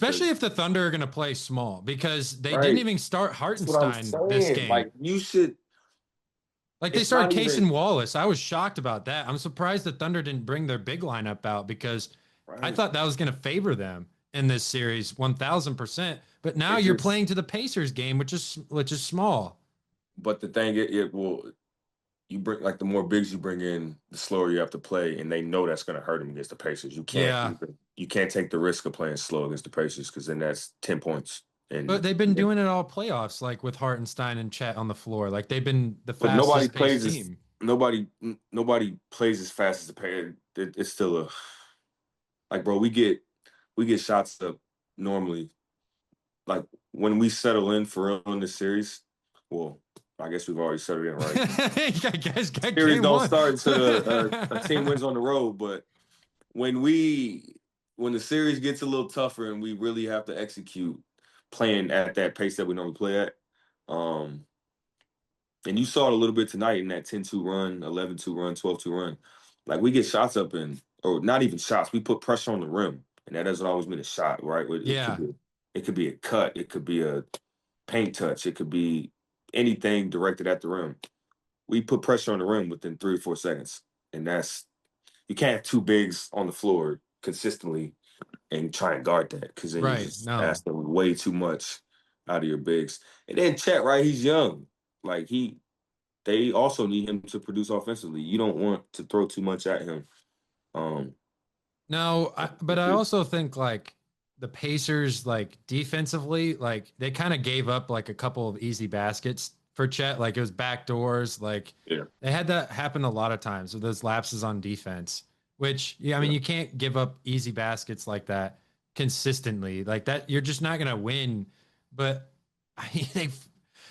especially if the Thunder are going to play small, because they didn't Right. even start That's what I'm Hartenstein this saying. game. Like you should. Like they It's started not Case even and Wallace. I was shocked about that. I'm surprised the Thunder didn't bring their big lineup out because I right. thought that was going to favor them in this series 1000%. But now It you're just. playing to the Pacers game, which is small. But the thing, it will. You bring like the more bigs you bring in, the slower you have to play, and they know that's going to hurt them against the Pacers. Yeah. You can't take the risk of playing slow against the Pacers because then that's 10 points. But And they've been doing it all playoffs, like with Hartenstein and Chet on the floor. Like they've been the but nobody fastest paced plays as team. nobody plays as fast as the Pacers. It's still a like, bro. We get shots up normally. Like when we settle in for real in this series. Well, I guess we've already settled in, right? I guess Series game don't one. start until a team wins on the road, but when we when the series gets a little tougher and we really have to execute playing at that pace that we normally play at, um, and you saw it a little bit tonight in that 10-2 run, 11-2 run, 12-2 run. Like we get shots up in, or not even shots, we put pressure on the rim, and that doesn't always mean a shot, right? Yeah. It could be a cut, it could be a paint touch, it could be anything directed at the rim. We put pressure on the rim within 3 or 4 seconds, and that's you can't have two bigs on the floor consistently and try and guard that because then you Right. just No. ask them way too much out of your bigs. And then Chet, right? He's young. Like they also need him to produce offensively. You don't want to throw too much at him. Um, No, but I also think like the Pacers, like defensively, like they kind of gave up like a couple of easy baskets for Chet. Like it was back doors. Like yeah, they had that happen a lot of times with those lapses on defense, which, yeah, I mean, yeah, you can't give up easy baskets like that consistently. Like that, you're just not going to win. But I mean,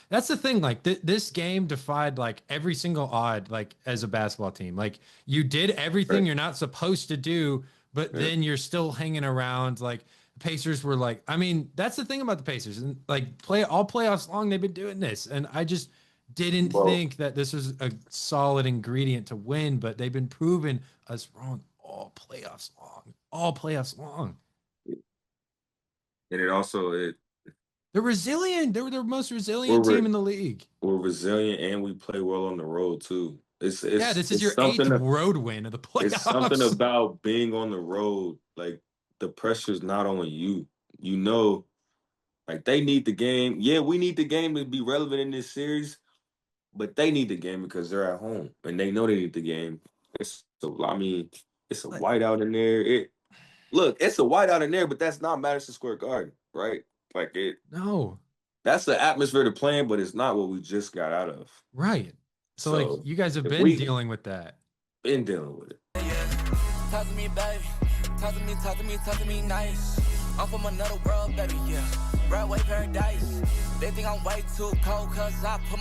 that's the thing. Like this game defied like every single odd, like as a basketball team. Like you did everything right, you're not supposed to do, but yeah. then you're still hanging around. Like the Pacers were like, I mean, that's the thing about the Pacers, and like play all playoffs long, they've been doing this, and I just didn't Well, think that this was a solid ingredient to win, but they've been proving us wrong all playoffs long. and it also They're resilient. They were the most resilient we're team in the league. we're resilient and we play well on the road too. It's Yeah, it's this is it's your eighth something road win of the It's something playoffs. about being on the road. Like the pressure's not on you. You know, like they need the game. Yeah, we need the game to be relevant in this series, but they need the game because they're at home and they know they need the game. I mean, it's a Like, whiteout in there. It's a whiteout in there, but that's not Madison Square Garden, right? Like no, that's the atmosphere to playing, but it's not what we just got out of. right. So like So you guys have if been we dealing with that. been dealing with it. Talk to me, baby. Talk to me nice. I'm from another world, baby, yeah. Broadway paradise. They think I'm way too cold, cause I put my